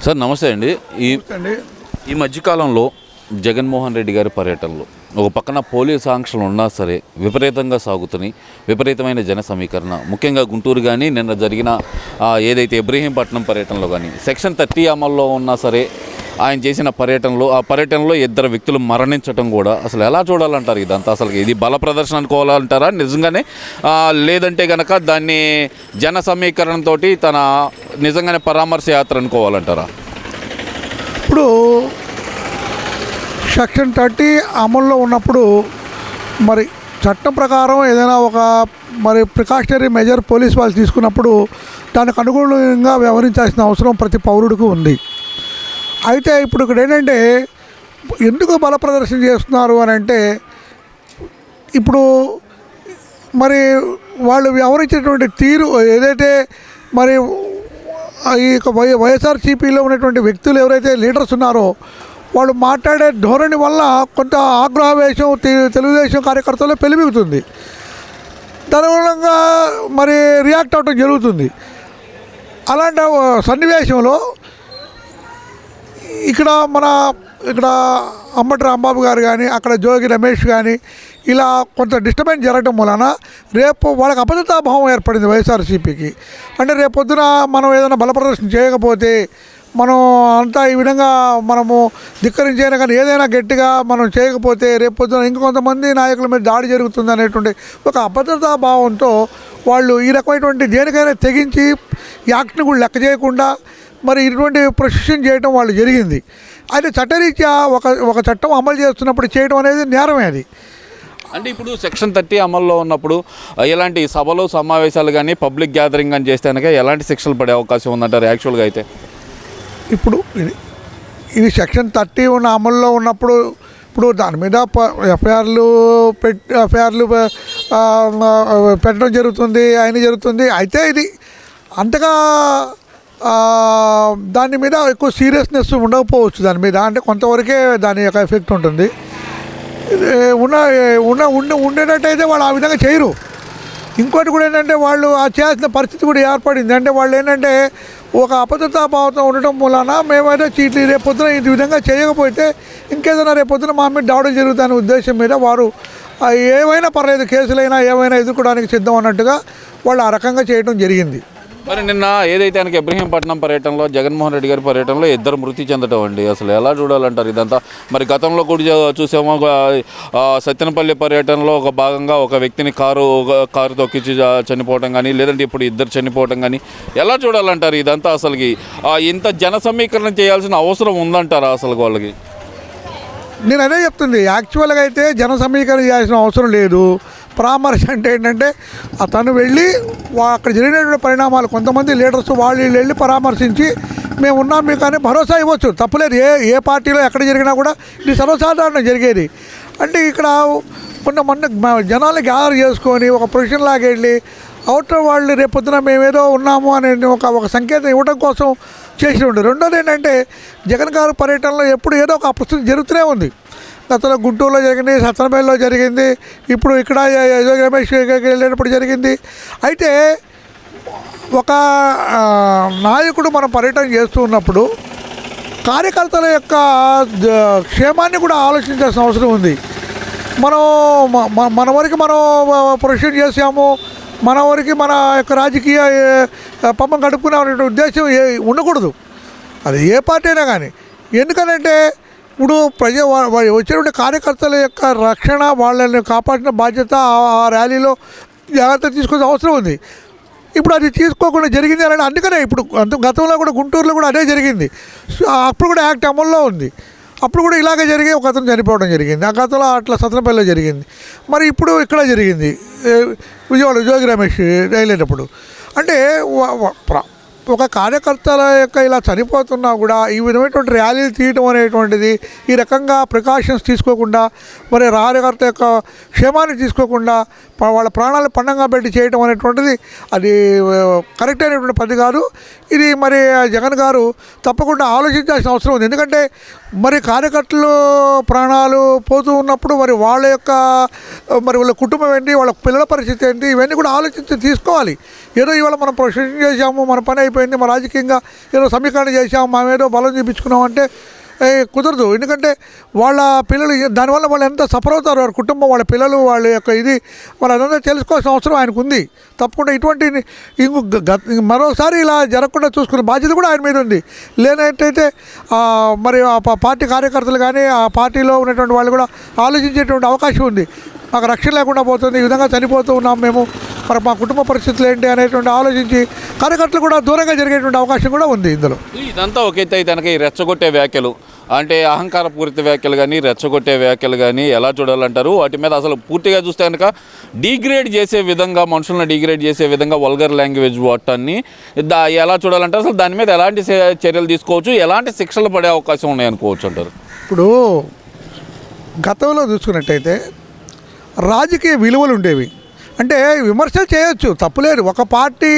Sir నమస్తే అండి. ఈ అండి ఈ మధ్యకాలంలో జగన్మోహన్ రెడ్డి గారి పర్యటనలో ఒక పక్కన పోలీస్ ఆంక్షలు ఉన్నా సరే విపరీతంగా సాగుతున్నాయి. విపరీతమైన జన సమీకరణ, ముఖ్యంగా గుంటూరు కానీ నిన్న జరిగిన ఏదైతే ఇబ్రహీంపట్నం పర్యటనలో కానీ సెక్షన్ 30 అమల్లో ఉన్నా సరే ఆయన చేసిన పర్యటనలో ఇద్దరు వ్యక్తులు మరణించడం కూడా అసలు ఎలా చూడాలంటారు? ఇదంతా అసలు ఇది బల ప్రదర్శన అనుకోవాలంటారా నిజంగానే, లేదంటే కనుక దాన్ని జన సమీకరణతో తన నిజంగానే పరామర్శ యాత్ర అనుకోవాలంటారా? ఇప్పుడు సెక్షన్ 30 అమల్లో ఉన్నప్పుడు మరి చట్టం ప్రకారం ఏదైనా ఒక మరి ప్రికాషనరీ మెజర్ పోలీస్ వాళ్ళు తీసుకున్నప్పుడు దానికి అనుగుణంగా వ్యవహరించాల్సిన అవసరం ప్రతి పౌరుడికి ఉంది. అయితే ఇప్పుడు ఇక్కడ ఏంటంటే ఎందుకు బల ప్రదర్శన చేస్తున్నారు అని అంటే, ఇప్పుడు మరి వాళ్ళు వ్యవహరించేటువంటి తీరు ఏదైతే మరి ఈ వైఎస్ఆర్సీపీలో ఉన్నటువంటి వ్యక్తులు ఎవరైతే లీడర్స్ ఉన్నారో వాళ్ళు మాట్లాడే ధోరణి వల్ల కొంత ఆగ్రహవేశం తెలుగుదేశం కార్యకర్తల్లో పెలిమిగుతుంది. దాని మూలంగా మరి రియాక్ట్ అవ్వడం జరుగుతుంది. అలాంటి సన్నివేశంలో ఇక్కడ అంబటి రాంబాబు గారు కానీ అక్కడ జోగి రమేష్ కానీ ఇలా కొంత డిస్టర్బెన్స్ జరగడం వలన రేపు వాళ్ళకి అభద్రతాభావం ఏర్పడింది వైఎస్ఆర్సీపీకి. అంటే రేపు పొద్దున మనం ఏదైనా బల ప్రదర్శన చేయకపోతే మనం అంతా ఈ విధంగా మనము ధిక్కరించైనా కానీ ఏదైనా గట్టిగా మనం చేయకపోతే రేపు పొద్దున ఇంకొంతమంది నాయకుల మీద దాడి జరుగుతుంది అనేటువంటి ఒక అభద్రతాభావంతో వాళ్ళు ఈ రకమైనటువంటి దేనికైనా తెగించి యాక్ట్ని కూడా లెక్క చేయకుండా మరి ఇటువంటి ప్రొసెషన్ చేయడం వాళ్ళు జరిగింది. అయితే చట్టరీత్యా ఒక చట్టం అమలు చేస్తున్నప్పుడు చేయడం అనేది నేరమే. అది అంటే ఇప్పుడు సెక్షన్ 30 అమల్లో ఉన్నప్పుడు ఎలాంటి సభలు సమావేశాలు కానీ పబ్లిక్ గ్యాదరింగ్ కానీ చేస్తే కనుక ఎలాంటి శిక్షలు పడే అవకాశం ఉందంటారు యాక్చువల్గా? అయితే ఇప్పుడు ఇది సెక్షన్ 30 ఉన్న అమల్లో ఉన్నప్పుడు ఇప్పుడు దాని మీద ఎఫ్ఐఆర్లు పెట్టడం జరుగుతుంది, ఆయన జరుగుతుంది. అయితే ఇది అంతగా దాని మీద ఎక్కువ సీరియస్నెస్ ఉండకపోవచ్చు. దాని మీద అంటే కొంతవరకే దాని యొక్క ఎఫెక్ట్ ఉంటుంది. ఉండేటట్టయితే వాళ్ళు ఆ విధంగా చేయరు. ఇంకోటి కూడా ఏంటంటే వాళ్ళు చేయాల్సిన పరిస్థితి కూడా ఏర్పడింది. అంటే వాళ్ళు ఏంటంటే ఒక అభద్రతాభావంతో ఉండటం వలన మేమైతే చీట్లు రేపొద్దున ఈ విధంగా చేయకపోతే ఇంకేదైనా రేపొద్దున మా మీద దాడులు జరుగుతాయనే ఉద్దేశం మీద వారు ఏమైనా పర్లేదు, కేసులైనా ఏమైనా ఎదుర్కోవడానికి సిద్ధం అన్నట్టుగా వాళ్ళు ఆ రకంగా చేయడం జరిగింది. మరి నిన్న ఏదైతే ఆయనకి ఇబ్రహీంపట్నం పర్యటనలో జగన్మోహన్ రెడ్డి గారి పర్యటనలో ఇద్దరు మృతి చెందడం అండి, అసలు ఎలా చూడాలంటారు ఇదంతా? మరి గతంలో కూడా చూసామో సత్తెనపల్లి పర్యటనలో ఒక భాగంగా ఒక వ్యక్తిని కారు తొక్కించి చనిపోవడం కానీ, లేదంటే ఇప్పుడు ఇద్దరు చనిపోవడం కానీ ఎలా చూడాలంటారు ఇదంతా? అసలుకి ఇంత జన సమీకరణ చేయాల్సిన అవసరం ఉందంటారా అసలు వాళ్ళకి? నేను అదే చెప్తుంది. యాక్చువల్గా అయితే జన సమీకరణ చేయాల్సిన అవసరం లేదు. పరామర్శ అంటే ఏంటంటే అతను వెళ్ళి అక్కడ జరిగినటువంటి పరిణామాలు కొంతమంది లీడర్స్ వాళ్ళు వెళ్ళి పరామర్శించి మేము ఉన్నాం మీకు అని భరోసా ఇవ్వచ్చు, తప్పులేదు. ఏ పార్టీలో ఎక్కడ జరిగినా కూడా ఇది సర్వసాధారణం జరిగేది. అంటే ఇక్కడ కొంతమంది జనాలు గ్యాదర్ చేసుకొని ఒక ప్రొఫెషన్ లాగా వెళ్ళి అవుటర్ వాళ్ళు రేపొద్దున మేమేదో ఉన్నాము అనే ఒక సంకేతం ఇవ్వడం కోసం చేసి ఉండే. రెండోది ఏంటంటే జగన్ గారి పర్యటనలో ఎప్పుడు ఏదో ఒక అపస్థితి జరుగుతూనే ఉంది. గతంలో గుంటూరులో జరిగింది, సత్తెనపల్లిలో జరిగింది, ఇప్పుడు ఇక్కడ రమేష్ వెళ్ళేటప్పుడు జరిగింది. అయితే ఒక నాయకుడు మనం పర్యటన చేస్తూ ఉన్నప్పుడు కార్యకర్తల యొక్క క్షేమాన్ని కూడా ఆలోచించాల్సిన అవసరం ఉంది. మన వరకు మనం ప్రొసెషన్ చేసాము, మన వరకు మన యొక్క రాజకీయ పంపం గడుపుకునే ఉద్దేశం ఉండకూడదు. అది ఏ పార్టీ అయినా కానీ. ఎందుకనంటే ఇప్పుడు వచ్చినటువంటి కార్యకర్తల యొక్క రక్షణ, వాళ్ళని కాపాడిన బాధ్యత ఆ ర్యాలీలో జాగ్రత్త తీసుకోవాల్సిన అవసరం ఉంది. ఇప్పుడు అది తీసుకోకుండా జరిగింది అని అందుకనే ఇప్పుడు గతంలో కూడా గుంటూరులో కూడా అదే జరిగింది. అప్పుడు కూడా యాక్ట్ అమల్లో ఉంది. అప్పుడు కూడా ఇలాగే జరిగి ఒక అతను చనిపోవడం జరిగింది. ఆ గతంలో అట్లా సత్తెనపల్లిలో జరిగింది. మరి ఇప్పుడు ఇక్కడ జరిగింది విజయవాడ జోగి రమేష్ వెళ్ళేటప్పుడు. అంటే ఒక కార్యకర్తల యొక్క ఇలా చనిపోతున్నా కూడా ఈ విధమైనటువంటి ర్యాలీలు తీయటం అనేటువంటిది, ఈ రకంగా ప్రికాషన్స్ తీసుకోకుండా మరి కార్యకర్త యొక్క క్షేమాన్ని తీసుకోకుండా వాళ్ళ ప్రాణాలు పండంగా పెట్టి చేయటం అనేటువంటిది అది కరెక్ట్ అయినటువంటి పద్ధతి కాదు. ఇది మరి జగన్ గారు తప్పకుండా ఆలోచించాల్సిన అవసరం ఉంది. ఎందుకంటే మరి కార్యకర్తలు ప్రాణాలు పోతూ ఉన్నప్పుడు మరి వాళ్ళ యొక్క మరి వాళ్ళ కుటుంబం ఏంటి, వాళ్ళ పిల్లల పరిస్థితి ఏంటి, ఇవన్నీ కూడా ఆలోచించి తీసుకోవాలి. ఏదో ఇవాళ మనం ప్రొసెషన్ చేసాము, మన పని అయిపోయింది, మా రాజకీయంగా ఏదో సమీకరణ చేసాం, మేమేదో బలం చూపించుకున్నాం అంటే కుదరదు. ఎందుకంటే వాళ్ళ పిల్లలు దానివల్ల వాళ్ళు ఎంత సఫర్ అవుతారు, వాళ్ళ కుటుంబం, వాళ్ళ పిల్లలు, వాళ్ళ యొక్క ఇది వాళ్ళంతా తెలుసుకోవాల్సిన అవసరం ఆయనకు ఉంది. తప్పకుండా ఇటువంటి మరోసారి ఇలా జరగకుండా చూసుకునే బాధ్యత కూడా ఆయన మీద ఉంది. లేనట్టయితే మరి ఆ పార్టీ కార్యకర్తలు కానీ ఆ పార్టీలో ఉన్నటువంటి వాళ్ళు కూడా ఆలోచించేటువంటి అవకాశం ఉంది. మాకు రక్షణ లేకుండా పోతుంది, ఈ విధంగా చనిపోతూ ఉన్నాం మేము, మరి మా కుటుంబ పరిస్థితులు ఏంటి అనేటువంటి ఆలోచించి కార్యకర్తలు కూడా దూరంగా జరిగేటువంటి అవకాశం కూడా ఉంది ఇందులో. ఇదంతా ఒక ఎత్తు అయితే కనుక ఈ రెచ్చగొట్టే వ్యాఖ్యలు అంటే అహంకారపూరిత వ్యాఖ్యలు కానీ రెచ్చగొట్టే వ్యాఖ్యలు కానీ ఎలా చూడాలంటారు? వాటి మీద అసలు పూర్తిగా చూస్తే కనుక డిగ్రేడ్ చేసే విధంగా, మనుషులను డిగ్రేడ్ చేసే విధంగా వల్గర్ లాంగ్వేజ్ వాడటాన్ని ఎలా చూడాలంటారు? అసలు దాని మీద ఎలాంటి చర్యలు తీసుకోవచ్చు, ఎలాంటి శిక్షలు పడే అవకాశం ఉన్నాయనుకోవచ్చు అంటారు? ఇప్పుడు గతంలో చూసుకున్నట్టయితే రాజకీయ విలువలు ఉండేవి. అంటే విమర్శలు చేయొచ్చు, తప్పులేదు. ఒక పార్టీ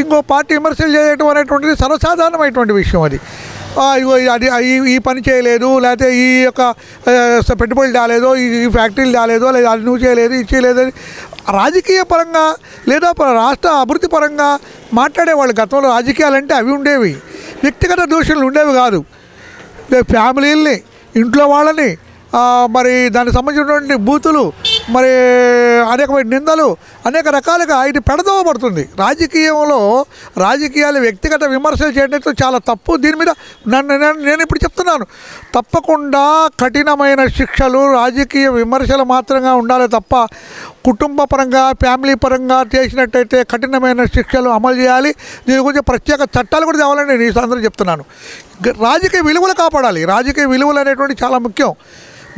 ఇంకో పార్టీ విమర్శలు చేయడం అనేటువంటిది సర్వసాధారణమైనటువంటి విషయం. అది ఇగో అది ఈ పని చేయలేదు, లేకపోతే ఈ యొక్క పెట్టుబడులు తేలేదో, ఈ ఫ్యాక్టరీలు తేలేదో, లేదా అది నువ్వు చేయలేదు, ఇది చేయలేదు అని రాజకీయ పరంగా లేదా రాష్ట్ర అభివృద్ధి పరంగా మాట్లాడేవాళ్ళు. గతంలో రాజకీయాలంటే అవి ఉండేవి, వ్యక్తిగత దూషణలు ఉండేవి కాదు. ఫ్యామిలీల్ని, ఇంట్లో వాళ్ళని, మరి దానికి సంబంధించినటువంటి బూతులు, మరి అనేకమైన నిందలు, అనేక రకాలుగా ఇది పెడదోవబడుతుంది. రాజకీయాలు వ్యక్తిగత విమర్శలు చేయడంతో చాలా తప్పు. దీని మీద నేను ఇప్పుడు చెప్తున్నాను, తప్పకుండా కఠినమైన శిక్షలు రాజకీయ విమర్శలు మాత్రంగా ఉండాలి తప్ప కుటుంబ పరంగా, ఫ్యామిలీ పరంగా చేసినట్టయితే కఠినమైన శిక్షలు అమలు చేయాలి. దీని గురించి ప్రత్యేక చట్టాలు కూడా తేవాలని నేను ఈ సందర్భంగా చెప్తున్నాను. రాజకీయ విలువలు కాపాడాలి. రాజకీయ విలువలు అనేటువంటి చాలా ముఖ్యం.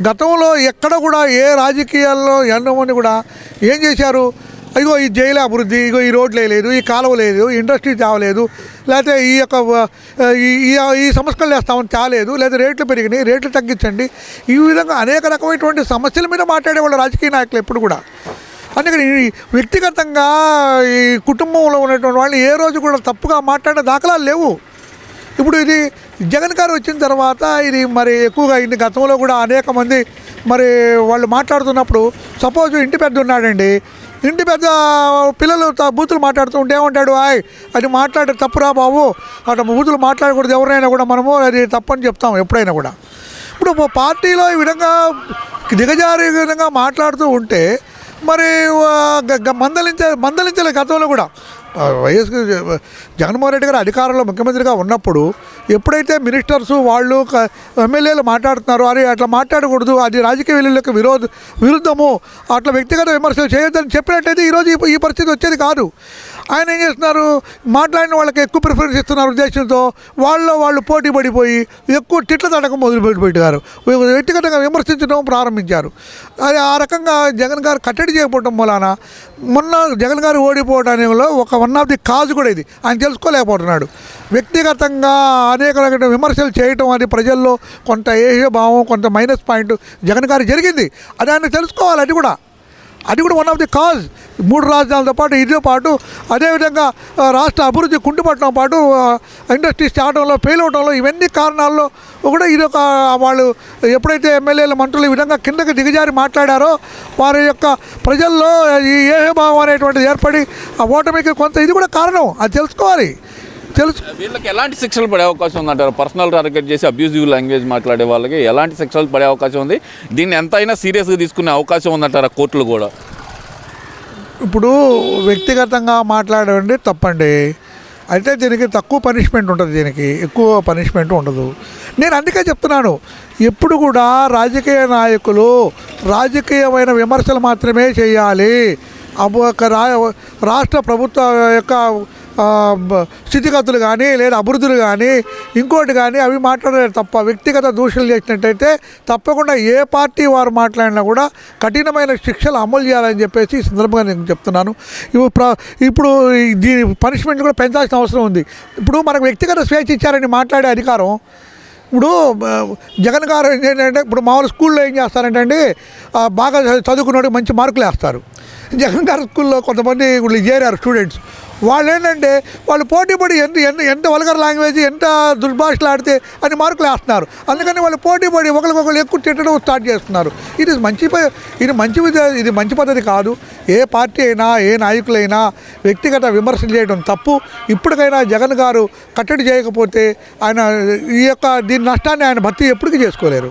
గతంలో ఎక్కడ కూడా ఏ రాజకీయాల్లో ఎంతమంది కూడా ఏం చేశారు, ఇగో ఈ జైలు అభివృద్ధి, ఇగో ఈ రోడ్లు వేయలేదు, ఈ కాలువ లేదు, ఇండస్ట్రీ తేవలేదు, లేకపోతే ఈ యొక్క ఈ సంస్కరణలు వేస్తామని తేలేదు, లేదా రేట్లు పెరిగినాయి, రేట్లు తగ్గించండి, ఈ విధంగా అనేక రకమైనటువంటి సమస్యల మీద మాట్లాడేవాళ్ళు రాజకీయ నాయకులు ఎప్పుడు కూడా. అందుకని వ్యక్తిగతంగా ఈ కుటుంబంలో ఉన్నటువంటి వాళ్ళు ఏ రోజు కూడా తప్పుగా మాట్లాడే దాఖలాలు లేవు. ఇప్పుడు ఇది జగన్ గారు వచ్చిన తర్వాత ఇది మరి ఎక్కువగా అయింది. గతంలో కూడా అనేక మంది మరి వాళ్ళు మాట్లాడుతున్నప్పుడు, సపోజ్ ఇంటి పెద్ద ఉన్నాడండి, ఇంటి పెద్ద పిల్లలు బూతులు మాట్లాడుతూ ఉంటే ఏమంటాడు, అది మాట్లాడే తప్పురా బాబు, అట్లా బూతులు మాట్లాడకూడదు, ఎవరైనా కూడా మనము అది తప్పని చెప్తాం ఎప్పుడైనా కూడా. ఇప్పుడు పార్టీలో ఈ విధంగా దిగజారే విధంగా మాట్లాడుతూ ఉంటే మరి మందలించలే. గతంలో కూడా వైఎస్ జగన్మోహన్ రెడ్డి గారు అధికారంలో ముఖ్యమంత్రిగా ఉన్నప్పుడు ఎప్పుడైతే మినిస్టర్స్ వాళ్ళు ఎమ్మెల్యేలు మాట్లాడుతున్నారో, అది అట్లా మాట్లాడకూడదు, అది రాజకీయ విలువలకు విరుద్ధము, అట్లా వ్యక్తిగత విమర్శలు చేయొద్దని చెప్పినట్టయితే ఈరోజు ఈ పరిస్థితి వచ్చేది కాదు. ఆయన ఏం చేస్తున్నారు, మాట్లాడిన వాళ్ళకి ఎక్కువ ప్రిఫరెన్స్ ఇస్తున్నారు ఉద్దేశంతో వాళ్ళు పోటీ పడిపోయి ఎక్కువ తిట్ల తడకం మొదలుపెట్టారు, వ్యక్తిగతంగా విమర్శించడం ప్రారంభించారు. అది ఆ రకంగా జగన్ గారు కట్టడి చేయకపోవడం వలన మొన్న జగన్ గారు ఓడిపోవడంలో వన్ ఆఫ్ ది కాజ్ కూడా ఇది. ఆయన తెలుసుకోలేకపోతున్నాడు. వ్యక్తిగతంగా అనేక రకమైన విమర్శలు చేయటం అది ప్రజల్లో కొంత ఏహ్యభావం, కొంత మైనస్ పాయింట్ జగన్ గారు జరిగింది. అది ఆయన తెలుసుకోవాలి. అది కూడా వన్ ఆఫ్ ది కాజ్. 3 రాజధానులతో పాటు ఇదే పాటు అదేవిధంగా రాష్ట్ర అభివృద్ధి కుంటుపట్టడం పాటు ఇండస్ట్రీస్ తేవడంలో ఫెయిల్ అవడంలో ఇవన్నీ కారణాల్లో కూడా ఇది ఒక వాళ్ళు ఎప్పుడైతే ఎమ్మెల్యేల మంత్రులు ఈ విధంగా కిందకి దిగజారి మాట్లాడారో వారి యొక్క ప్రజల్లో ఈ ఏహభావం అనేటువంటిది ఏర్పడి ఆ ఓటమికి కొంత ఇది కూడా కారణం. అది తెలుసుకోవాలి. వీళ్ళకి ఎలాంటి శిక్షలు పడే అవకాశం ఉందంటారు? పర్సనల్ టార్గెట్ చేసి అబ్యూజివ్ లాంగ్వేజ్ మాట్లాడే వాళ్ళకి ఎలాంటి శిక్షలు పడే అవకాశం ఉంది? దీన్ని ఎంతైనా సీరియస్గా తీసుకునే అవకాశం ఉందంటారా కోర్టులు కూడా? ఇప్పుడు వ్యక్తిగతంగా మాట్లాడండి తప్పండి, అయితే దీనికి తక్కువ పనిష్మెంట్ ఉంటుంది, దీనికి ఎక్కువ పనిష్మెంట్ ఉండదు. నేను అందుకే చెప్తున్నాను, ఎప్పుడు కూడా రాజకీయ నాయకులు రాజకీయమైన విమర్శలు మాత్రమే చేయాలి. రాష్ట్ర ప్రభుత్వ యొక్క స్థితిగతులు కానీ లేదా అభివృద్ధులు కానీ ఇంకోటి కానీ అవి మాట్లాడలేదు తప్ప వ్యక్తిగత దూషణలు చేసినట్టయితే తప్పకుండా ఏ పార్టీ వారు మాట్లాడినా కూడా కఠినమైన శిక్షలు అమలు చేయాలని చెప్పేసి ఈ సందర్భంగా నేను చెప్తున్నాను. ఇప్పుడు దీని పనిష్మెంట్ కూడా పెంచాల్సిన అవసరం ఉంది. ఇప్పుడు మనకు వ్యక్తిగత స్వేచ్ఛ ఇచ్చారని మాట్లాడే అధికారం ఇప్పుడు జగన్ గారు ఏంటంటే ఇప్పుడు మామూలు స్కూల్లో ఏం చేస్తారంటే అండి, బాగా చదువుకున్నోడికి మంచి మార్కులు వేస్తారు. జగన్ గారి స్కూల్లో కొంతమంది వీళ్ళు చేరారు స్టూడెంట్స్, వాళ్ళు ఏంటంటే వాళ్ళు పోటీ పడి ఎంత వల్గర్ లాంగ్వేజ్ ఎంత దుర్భాషలు ఆడితే అని మార్కులు వేస్తున్నారు. అందుకని వాళ్ళు పోటీ పడి ఒకరికొకరు ఎక్కువ తిట్టడం స్టార్ట్ చేస్తున్నారు. ఇది మంచి పద్ధతి కాదు. ఏ పార్టీ అయినా ఏ నాయకులైనా వ్యక్తిగత విమర్శలు చేయడం తప్పు. ఇప్పటికైనా జగన్ గారు కట్టడి చేయకపోతే ఆయన దీని నష్టాన్ని ఆయన భర్తీ ఎప్పటికీ చేసుకోలేరు.